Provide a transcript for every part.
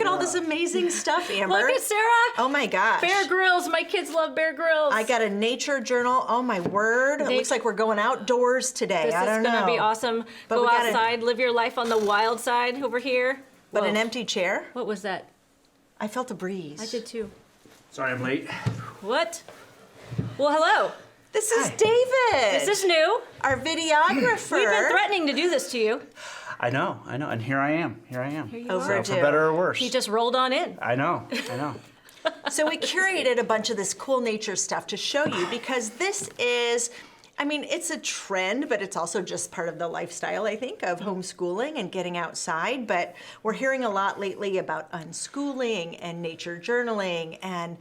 Look at all this amazing stuff, Amber. Look at Sarah. Oh my gosh. Bear Grylls. My kids love Bear Grylls. I got a nature journal. Oh my word. It looks like we're going outdoors today. This I don't is going know. to be awesome. But Go we gotta- outside, live your life on the wild side over here. But Whoa. an empty chair? What was that? I felt a breeze. I did too. Sorry I'm late. What? Well, hello. This is David. This is new. our videographer. We've been threatening to do this to you. I know, and here I am. Here you Overdue. are. So for better or worse. He just rolled on in. I know. So we curated a bunch of this cool nature stuff to show you because this is, I mean, it's a trend, but it's also just part of the lifestyle, I think, of homeschooling and getting outside. But we're hearing a lot lately about unschooling and nature journaling and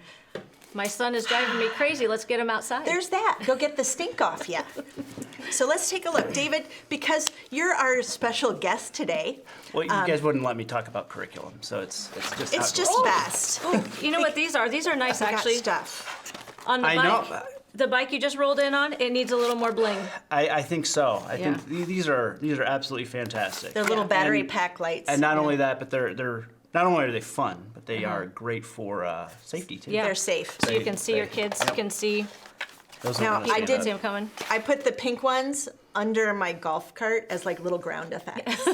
My son is driving me crazy. Let's get him outside. there's that. Go get the stink off ya. So let's take a look. David, because you're our special guest today. Well, you guys wouldn't let me talk about curriculum, so it's just. It's just best. You know what these are? These are nice, I got actually. stuff. On the I bike, know. the bike you just rolled in on, it needs a little more bling. I think so. I Yeah. think these are absolutely fantastic. They're little battery And- pack lights. And not only that, but they're not only are they fun, but they are great for safety too. Yeah. They're safe. So you can see your kids. You can see. Those Now, are gonna I stand did up. See him coming. I put the pink ones under my golf cart as like little ground effects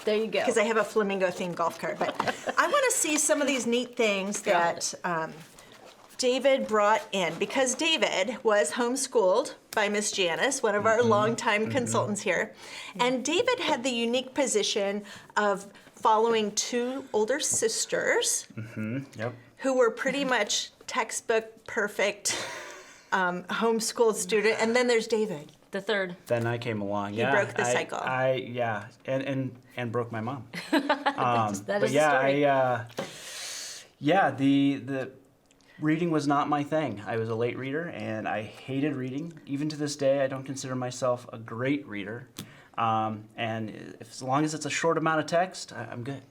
There you go. because I have a flamingo themed golf cart. But I want to see some of these neat things that David brought in because David was homeschooled by Miss Janice, one of our longtime consultants here. And David had the unique position of following two older sisters Yep. who were pretty much textbook perfect homeschooled student. And then there's David. The third. Then I came along. Yeah, broke the cycle. and broke my mom. That But is yeah, the story. the reading was not my thing. I was a late reader, and I hated reading. Even to this day, I don't consider myself a great reader. And as long as it's a short amount of text, I'm good.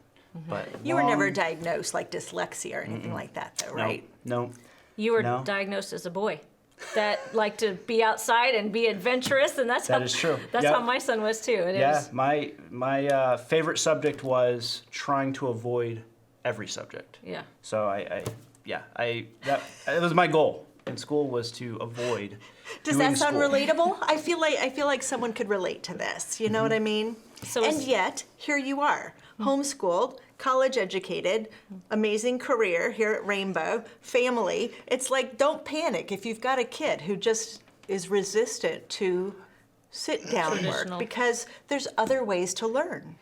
But You were never long- diagnosed like dyslexia or anything like that, though, right? No. You were No. diagnosed as a boy that liked to be outside and be adventurous, and that's That how, is true. That's Yep. how my son was too. And it Yeah, was, my favorite subject was trying to avoid every subject. yeah. So it was my goal in school was to avoid. Does doing that sound school. relatable? I feel like someone could relate to this. You know what I mean? So and is- yet, here you are, homeschooled, college educated, amazing career here at Rainbow, family. It's like, don't panic if you've got a kid who just is resistant to sit down work Traditional. because there's other ways to learn.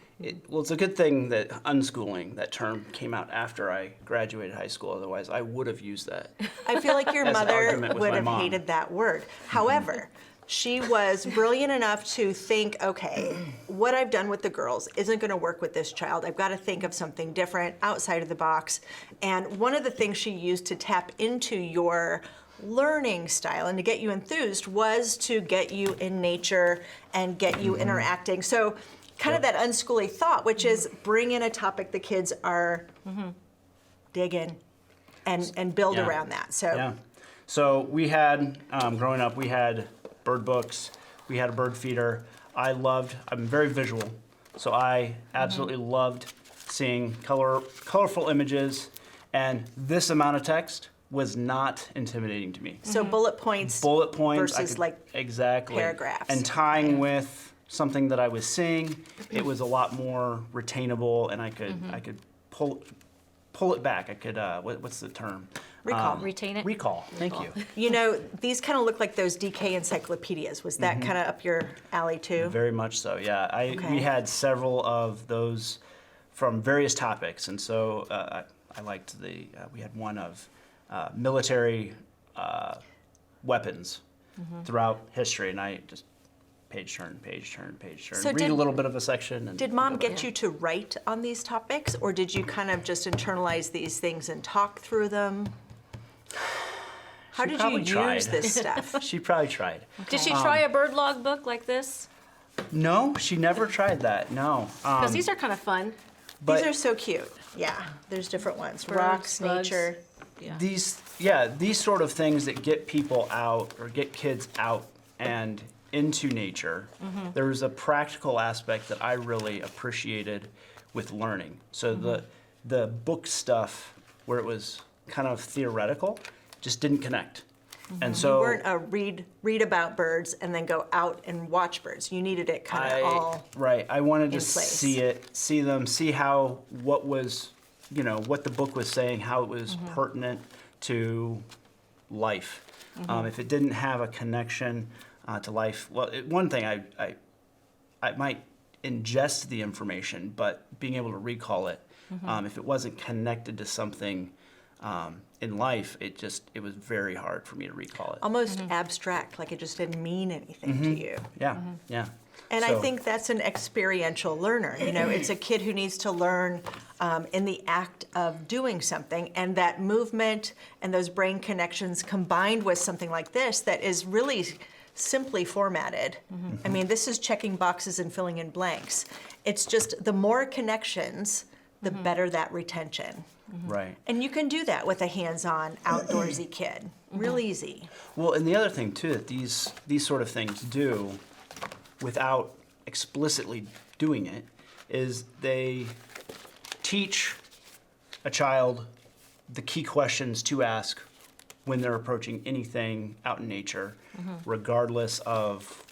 Well, it's a good thing that unschooling, that term, came out after I graduated high school. Otherwise, I would have used that. I feel like your As an mother argument with would my have mom. hated that word. However, she was brilliant enough to think, okay, what I've done with the girls isn't going to work with this child. I've got to think of something different outside of the box. And one of the things she used to tap into your learning style and to get you enthused was to get you in nature and get you interacting. So kind of that unschooly thought, which is bring in a topic the kids are digging and build Yeah. around that. So Yeah. So we had, growing up, we had bird books. We had a bird feeder. I'm very visual. So I absolutely loved seeing colorful images. And this amount of text was not intimidating to me. So bullet points. Bullet points. versus like exactly paragraphs. and tying with something that I was seeing, it was a lot more retainable, and I could pull it back. I could what's the term? Recall. Retain it. Recall. Thank you. You know, these kind of look like those DK encyclopedias. Was that kind of up your alley too? Very much so. Yeah, Okay. we had several of those from various topics, and so I liked we had one of military weapons throughout history, and I just page turn, So read did- a little bit of a section. And Did mom go get back. you to write on these topics, or did you kind of just internalize these things and talk through them? How She did you probably tried. use this stuff? She probably tried. Did she try a bird log book like this? No, she never tried that. No. Because these are kind of fun. But These are so cute. Yeah, there's different ones. Birds, Rocks, bugs. nature. Yeah. these sort of things that get people out or get kids out and into nature, there was a practical aspect that I really appreciated with learning. So the book stuff where it was kind of theoretical just didn't connect. And so You weren't a read about birds and then go out and watch birds. You needed it kind of all. right. I wanted to in place. see them, see how what was, what the book was saying, how it was pertinent to life. If it didn't have a connection to life, well, one thing I might ingest the information, but being able to recall it, if it wasn't connected to something in life, it was very hard for me to recall it. Almost abstract, like it just didn't mean anything to you. Yeah, yeah. And I So- think that's an experiential learner. It's a kid who needs to learn in the act of doing something, and that movement and those brain connections combined with something like this that is really simply formatted. I mean, this is checking boxes and filling in blanks. It's just the more connections, the better that retention. Right. And you can do that with a hands-on, outdoorsy kid. Real easy. Well, and the other thing too that these sort of things do, without explicitly doing it, is they teach a child the key questions to ask when they're approaching anything out in nature, regardless of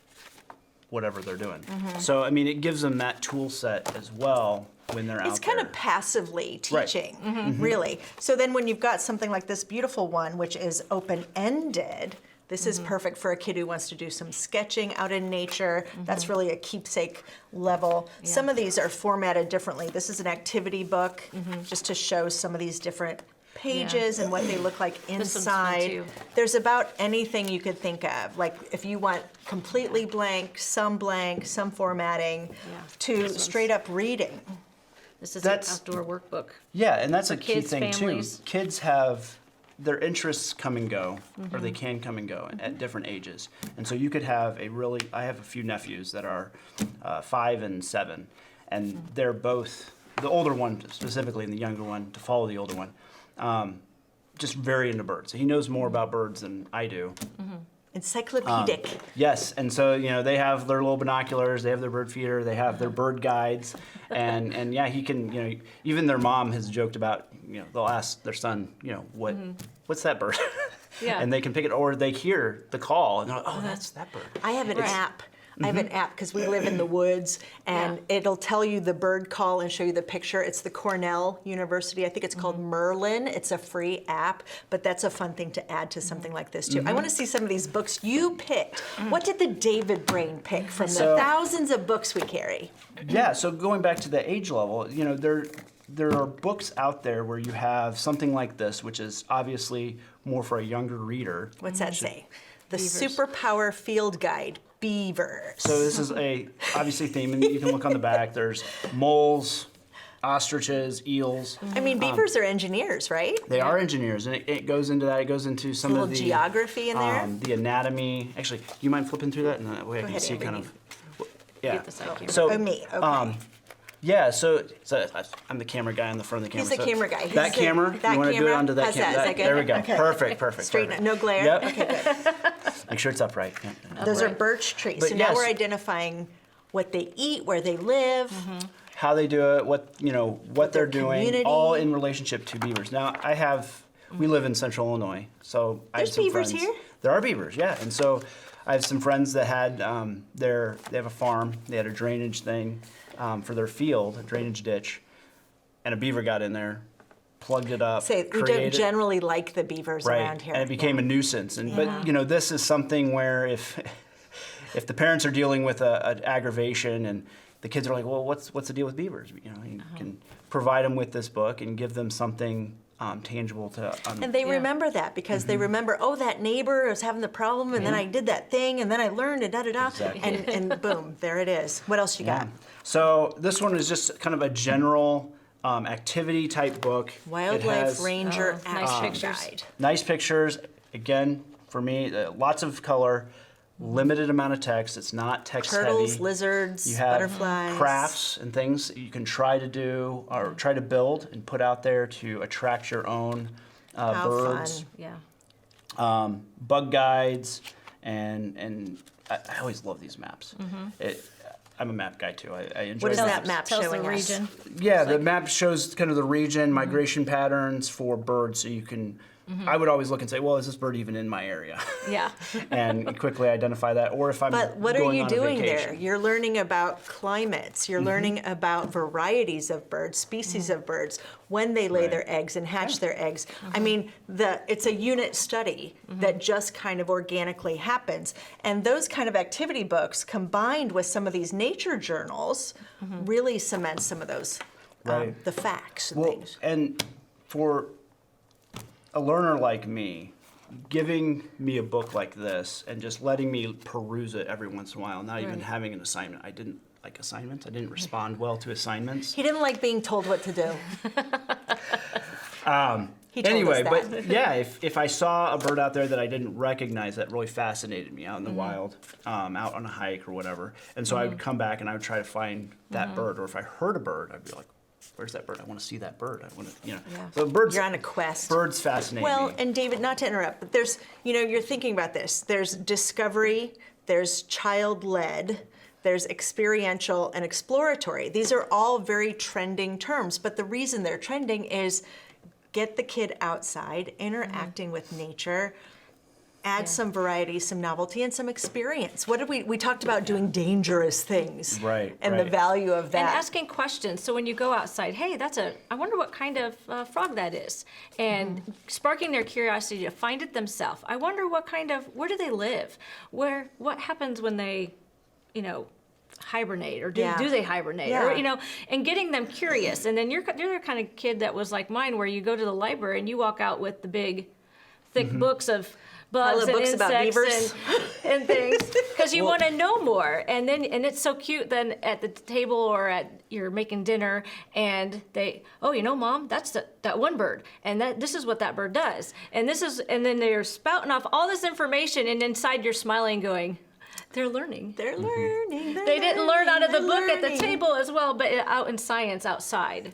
whatever they're doing. So, I mean, it gives them that tool set as well when they're out there. It's kind of passively Right. teaching, really. So then when you've got something like this beautiful one, which is open-ended, this is perfect for a kid who wants to do some sketching out in nature. That's really a keepsake level. Some of these are formatted differently. This is an activity book, just to show some of these different pages and what they look like This one's fun, inside. too. There's about anything you could think of. Like if you want completely blank, some formatting, Yeah. to This one's- straight up reading. This is That's- an outdoor workbook. Yeah, and that's For a key kids, thing families. too. Kids have their interests come and go, or they can come and go at different ages. And so you could have I have a few nephews that are 5 and 7, and they're both, the older one specifically and the younger one to follow the older one, just very into birds. He knows more about birds than I do. Encyclopedic. Yes, and so they have their little binoculars, they have their bird feeder, they have their bird guides, and yeah, he can even their mom has joked about they'll ask their son what's that bird, Yeah. and they can pick it, or they hear the call and they're like, oh, that's that bird. I have an Right. app. I have an app because we live in the woods, and it'll tell you the bird call and show you the picture. It's the Cornell University. I think it's called Merlin. It's a free app, but that's a fun thing to add to something like this too. I want to see some of these books you picked. What did the David brain pick from the So- thousands of books we carry? Yeah, so going back to the age level, there are books out there where you have something like this, which is obviously more for a younger reader. What's that say? The Beavers. Superpower Field Guide, Beavers. So this is obviously theme, and you can look on the back. There's moles, ostriches, eels. I mean, beavers are engineers, right? They are engineers, and it goes into that. It goes into some little of the geography in there? the anatomy. Actually, do you mind flipping through that? And that way I can ahead, see Amber. kind of. Yeah. Get the side camera. So Oh, me. Okay. yeah, so I'm the camera guy on the front of the camera. He's the so camera guy. That He's camera. that You want to do it camera? onto that How's camera? that? Is that good? There we go. Okay. Perfect. Straight, perfect. no glare. Yep. Okay, good. Make sure it's upright. Yeah. Those are Upright. birch trees. But So now yes. we're identifying what they eat, where they live. How they do it, what they're their doing, community. all in relationship to beavers. Now we live in Central Illinois, so I have There's some beavers friends. here? There are beavers, yeah, and so I have some friends that had they have a farm. They had a drainage thing for their field, a drainage ditch, and a beaver got in there, plugged it up. Say, we don't created- generally like the beavers right, around here. and it became a nuisance. And but this is something where if the parents are dealing with an aggravation and the kids are like, well, what's the deal with beavers? You can provide them with this book and give them something tangible to. And they remember that because they remember, oh, that neighbor was having the problem, and then I did that thing, and then I learned, and da-da-da. Exactly. And boom, there it is. What else you got? So this one is just kind of a general activity type book. It Wildlife has Ranger nice Action pictures. Guide. nice pictures. Again, for me, lots of color, limited amount of text. It's not text Turtles, heavy. lizards, You have butterflies. crafts and things that you can try to do or try to build and put out there to attract your own How birds. fun. Yeah. Bug guides, and I always love these maps. I'm a map guy too. I enjoy What is maps. that map Tells the showing us? region. Yeah, the map shows kind of the region, migration patterns for birds, so you can. I would always look and say, well, is this bird even in my area? Yeah. And quickly identify that. Or if I'm But what are going you on a doing vacation. there? You're learning about climates. You're learning about varieties of birds, species of birds, when they lay Right. their eggs and hatch their eggs. I mean, it's a unit study that just kind of organically happens. And those kind of activity books combined with some of these nature journals really cement some of those, Right. the facts and Well, things. and for a learner like me, giving me a book like this and just letting me peruse it every once in a while, not even Right. having an assignment. I didn't like assignments. I didn't respond well to assignments. He didn't like being told what to do. He told Anyway, us that. but yeah, if I saw a bird out there that I didn't recognize that really fascinated me out in the wild, out on a hike or whatever, and so I would come back and I would try to find that bird, or if I heard a bird, I'd be like, where's that bird? I want to see that bird. I want to, Yeah. So birds. You're on a quest. Birds fascinate Well, me. and David, not to interrupt, but there's, you're thinking about this. There's discovery, there's child-led, there's experiential and exploratory. These are all very trending terms, but the reason they're trending is get the kid outside, interacting with nature, add some variety, some novelty, and some experience. What did we talked about doing dangerous things. Right, And the right. value of that. And asking questions. So when you go outside, hey, I wonder what kind of frog that is. And sparking their curiosity to find it themselves. I wonder where do they live? What happens when they, hibernate, or do they hibernate? Yeah. Or, and getting them curious. And then you're the kind of kid that was like mine, where you go to the library and you walk out with the big, thick books of bugs and books about insects beavers. and things, because you want to know more. And it's so cute then at the table, or you're making dinner, and they, Mom, that's that one bird, and this is what that bird does, and then they're spouting off all this information, and inside you're smiling, going, they're learning. They're learning. They didn't learn out of the they're book at the learning. table as well, but out in science outside.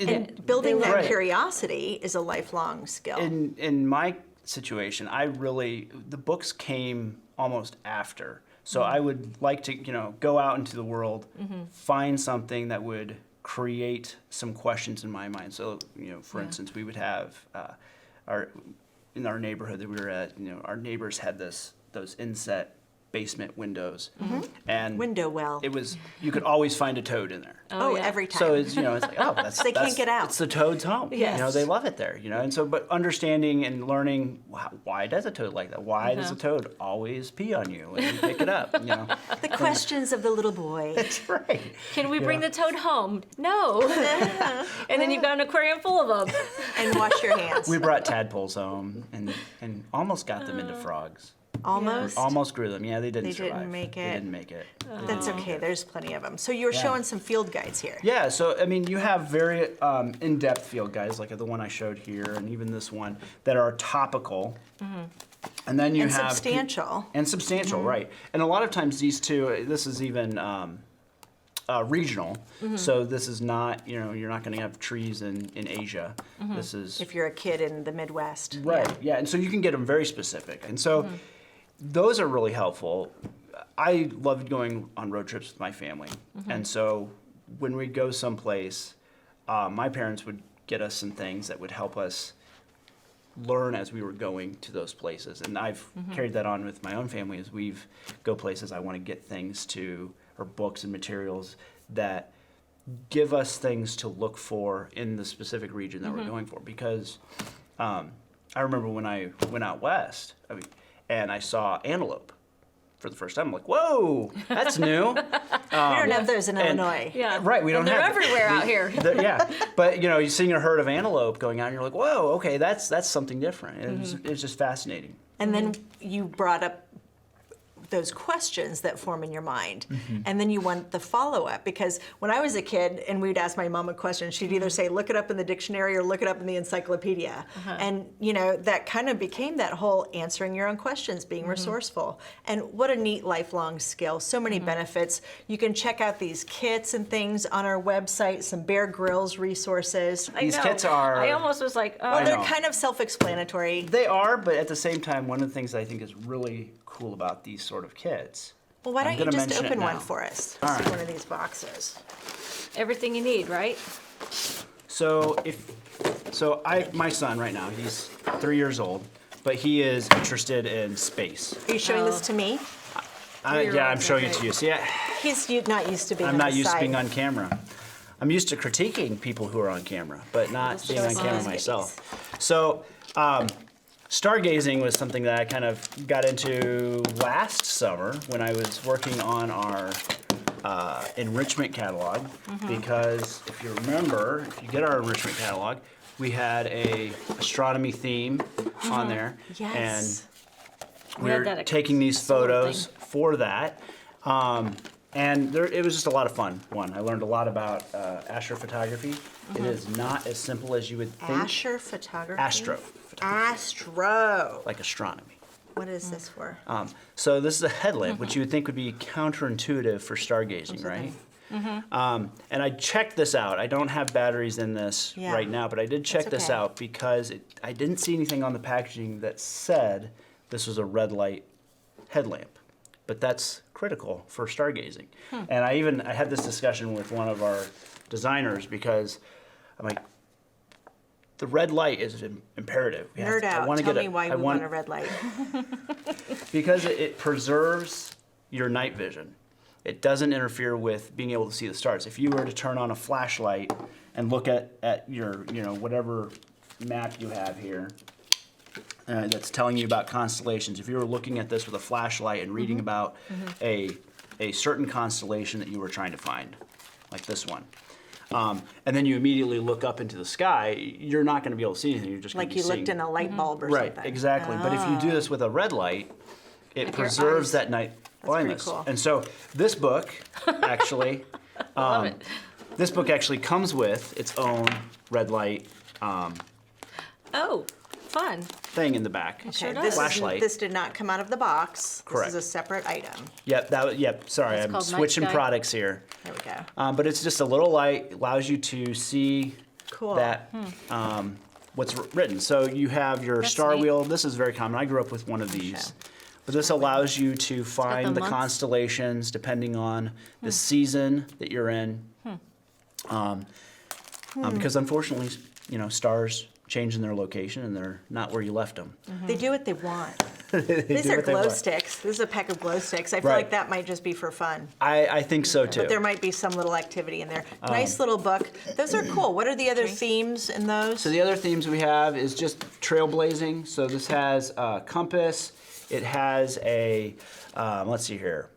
And building that Right. curiosity is a lifelong skill. In my situation, the books came almost after. So I would like to, go out into the world, find something that would create some questions in my mind. So, for instance, we would have in our neighborhood that we were at, our neighbors had those inset basement windows, and Window well. it was, you could always find a toad in there. Oh, yeah. every time. So it's, it's like, oh, that's They can't get out. It's the toad's home. Yes. They love it there. And so, but understanding and learning, why does a toad like that? Why does a toad always pee on you when you pick it up? The questions of the little boy. That's right. Can we bring the toad home? No. And then you've got an aquarium full of them. And wash your hands. We brought tadpoles home and almost got them into frogs. Almost. Almost grew them. Yeah, they didn't They survive. didn't make They it. didn't make it. That's okay. There's plenty of them. So you were showing some field guides here. Yeah, so you have very in-depth field guides, like the one I showed here, and even this one, that are topical. And then you And have substantial. And substantial, right? And a lot of times these two, this is even regional. So this is not, you're not going to have trees in Asia. This is If you're a kid in the Midwest. right. Yeah, and so you can get them very specific, and so those are really helpful. I loved going on road trips with my family, and so when we'd go someplace, my parents would get us some things that would help us learn as we were going to those places. And I've carried that on with my own family as we've go places. I want to get things or books and materials that give us things to look for in the specific region that we're going for. Because I remember when I went out west, and I saw antelope for the first time. I'm like, whoa, that's new. We don't have those in Illinois. Yeah. Right, we don't and they're have everywhere out here. yeah, but you're seeing a herd of antelope going out, and you're like, whoa, okay, that's something different. It was just fascinating. And then you brought up those questions that form in your mind. And then you want the follow-up, because when I was a kid and we'd ask my mom a question, she'd either say, look it up in the dictionary or look it up in the encyclopedia. And that kind of became that whole answering your own questions, being resourceful. And what a neat lifelong skill. So many benefits. You can check out these kits and things on our website, some Bear Grylls resources. These I know. kits are- I almost was like, oh. I They're know. kind of self-explanatory. They are, but at the same time, one of the things that I think is really cool about these sort of kits Well, why I'm don't you gonna just mention it open one now. for us? All Let's see right. one of these boxes. Everything you need, right? So my son right now, he's 3 years old, but he is interested in space. Are you showing this Oh. to me? Yeah, I'm 3-year-olds are showing it to great. you. See, He's not used to being I'm on not the used to side. being on camera. I'm used to critiquing people who are on camera, but not Let's being show on us camera these myself. So, stargazing was something that I kind of got into last summer when I was working on our enrichment catalog. Mm-hmm. Because if you remember, if you get our enrichment catalog, we had a astronomy theme on there, Yes. and We had we're that taking these solar photos thing. for that. And it was just a lot of fun. I learned a lot about astrophotography. It is not as simple as you would think. Asher photography? Astrophotography, Astro. like astronomy. What is this for? So this is a headlamp, which you would think would be counterintuitive for stargazing, right? And I checked this out. I don't have batteries in this Yeah. right now, but I did check That's this okay. out because I didn't see anything on the packaging that said this was a red light headlamp. But that's critical for stargazing. And I had this discussion with one of our designers because I'm like, the red light is imperative. We have Nerd to- I out. wanna Tell get me why we want a red light. Because it preserves your night vision. It doesn't interfere with being able to see the stars. If you were to turn on a flashlight and look at your, whatever map you have here, that's telling you about constellations. If you were looking at this with a flashlight and reading about a certain constellation that you were trying to find, like this one, and then you immediately look up into the sky, you're not going to be able to see anything. You're just going Like to be you looked in a light bulb or Right, something. exactly. But if you do this with a red light, it Like your preserves eyes. that night blindness. cool. And so this book actually, Love it. this book actually comes with its own red light Oh, fun. thing in the back. Sure Okay, does. Flashlight. This did not come out of the box. Correct. This is a separate item. Yep. Sorry, That's I'm called Night switching Sky. products here. There we go. But it's just a little light, allows you to see Cool. that what's written. So you have your That's star neat. wheel. This is very common. I grew up with one of these. But this allows you to find the months? constellations depending on the season that you're in. Because unfortunately, stars change in their location and they're not where you left them. They do what they want. These do are what they glow want. sticks. This is a pack of glow sticks. I feel Right. like that might just be for fun. I think so too. But there might be some little activity in there. Nice little book. Those are cool. What are the other themes in those? So the other themes we have is just trailblazing. So this has a compass. It has a, let's see here,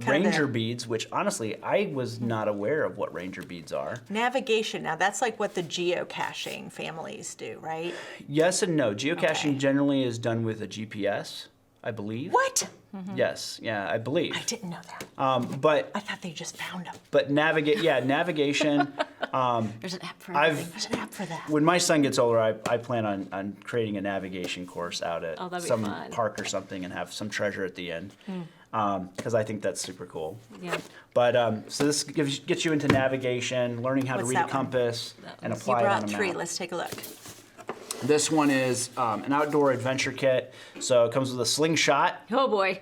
ranger a- beads, which honestly, I was not aware of what ranger beads are. Navigation. Now that's like what the geocaching families do, right? Yes and no. Geocaching Okay. generally is done with a GPS, I believe. What? Yes, yeah, I believe. I didn't know that. But I thought they just found them. navigation. There's an app for I've- everything. There's an app for that. When my son gets older, I plan on creating a navigation course out at Oh, that'd be some fun. park or something and have some treasure at the end, because I think that's super cool. Yeah. But so this gets you into navigation, learning how to What's read a that one? compass and You apply it on brought a three. map. Let's take a look. This one is an outdoor adventure kit. So it comes with a slingshot. Oh boy.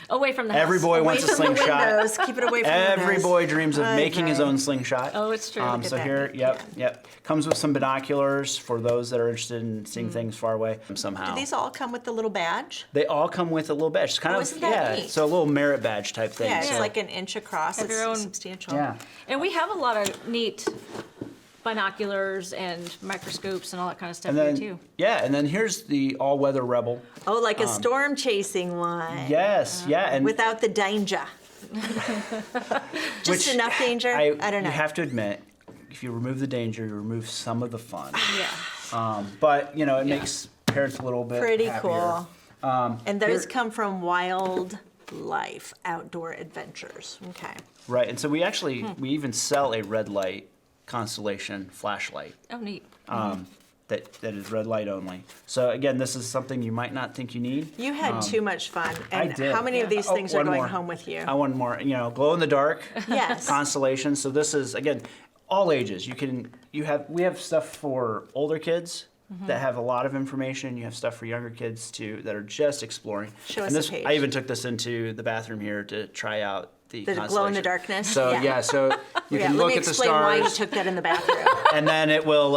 Away from the house. Every boy wants a Away from the slingshot. windows. Keep it away from the Every windows. boy dreams of making his right. own slingshot. Oh, it's true. Look So at here, that. yep. Comes with some binoculars for those that are interested in seeing things far away somehow. Do these all come with the little badge? They all come with a little badge. It's kind Oh, of isn't that neat? so a little merit badge type thing. Yeah, it's so, like an inch across. Have It's your own- substantial. yeah. And we have a lot of neat binoculars and microscopes and all that kind of stuff And here then too. and then here's the all-weather Rebel. Oh, like a storm chasing one. Yes, yeah, and Without the danger. Just which enough danger? I don't know. You have to admit, if you remove the danger, you remove some of the fun. Yeah. But it makes parents a little bit Pretty happier. cool. And those here- come from Wildlife Outdoor Adventures. Okay. Right, and so we actually we even sell a red light constellation flashlight. Oh, neat. That is red light only. So again, this is something you might not think you need. You had too much fun. And did. how many of these Oh, things are one going more. home with you? I want more, glow in the dark Yes. constellations. So this is again all ages. We have stuff for older kids that have a lot of information. You have stuff for younger kids too that are just exploring. Show us and a this, page. I even took this into the bathroom here to try out the The Constellation. glow in the darkness? So Yeah. so you Yeah, can let look me at the explain why you stars, took that in the bathroom. and then it will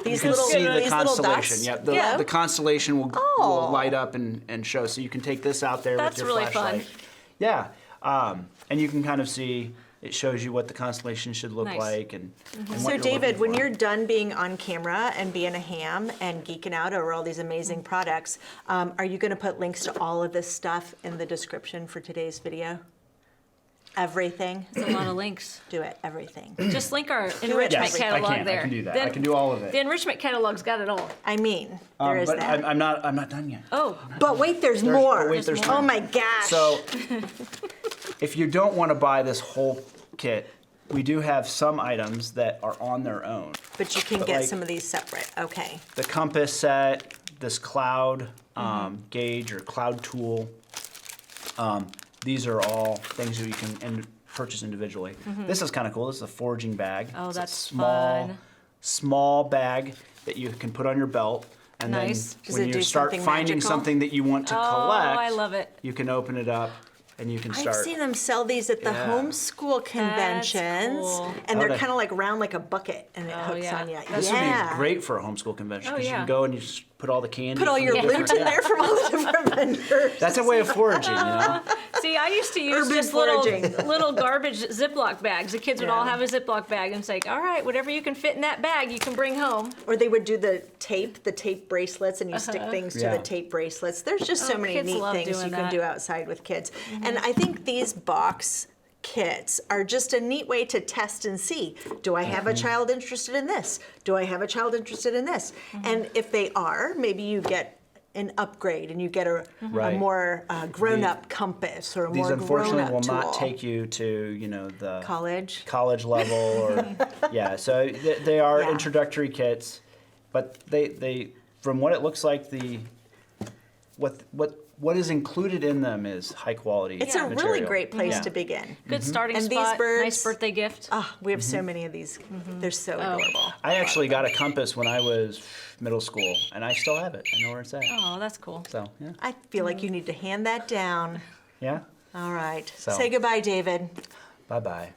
These you can little, see the these little constellation. dots. Yep, Yeah. the constellation will Oh. light up and show. So you can take this out there That's with your really fun. flashlight. Yeah, and you can kind of see. It shows you what the constellation should look Nice. like, and what So you're David, looking when for. you're done being on camera and being a ham and geeking out over all these amazing products, are you going to put links to all of this stuff in the description for today's video? Everything? It's a lot of links. Do it, everything. Just link our enrichment Yes, catalog I can. there. I can do that. Then I can do all of it. The enrichment catalog's got it all. I mean, there is but that. I'm not done yet. Oh, But wait, there's more. wait, there's Oh more. my gosh. So, if you don't want to buy this whole kit, we do have some items that are on their own. But you can but get like- some of these separate. Okay. The compass set, this cloud gauge or cloud tool. These are all things that you can purchase individually. This is kind of cool. This is a foraging bag. Oh, It's a that's small, fun. small bag that you can put on your belt. And Nice. Does then it when do you start something finding magical? something that you want to collect, I love it. you can open it up and you can start. I've seen them sell these at the Yeah. homeschool conventions, cool. and Oh, they're they- kind of like round like a bucket, and it Oh, hooks yeah. on you. This would be great for a homeschool convention Oh, because you yeah. can go and you just put all the candy. Put all from your the loot different- in there from all the different vendors. That's a way of foraging, you know. See, I used to use Urban just foraging. little garbage Ziploc bags. The kids would all Yeah. have a Ziploc bag, and it's like, all right, whatever you can fit in that bag, you can bring home. Or they would do the tape bracelets, and you stick things to Yeah. the tape bracelets. There's just so Oh, many kids neat love things doing you can that. do outside with kids. And I think these box kits are just a neat way to test and see, do I have a child interested in this? Do I have a child interested in this? And if they are, maybe you get an upgrade and you get a Right. more grown-up compass or a These more unfortunately grown-up will tool. not take you to the College. level or yeah. So they are Yeah. introductory kits, but they from what it looks like what is included in them is high quality. It's a really material. great place Yeah. to begin. Good starting And these spot. birds- Nice birthday gift. Ah, we have so many of these. They're so adorable. I actually got a compass when I was middle school, and I still have it. I know where it's at. Oh, that's cool. So yeah, I feel like you need to hand that down. yeah. All right. So- Say goodbye, David. Bye bye.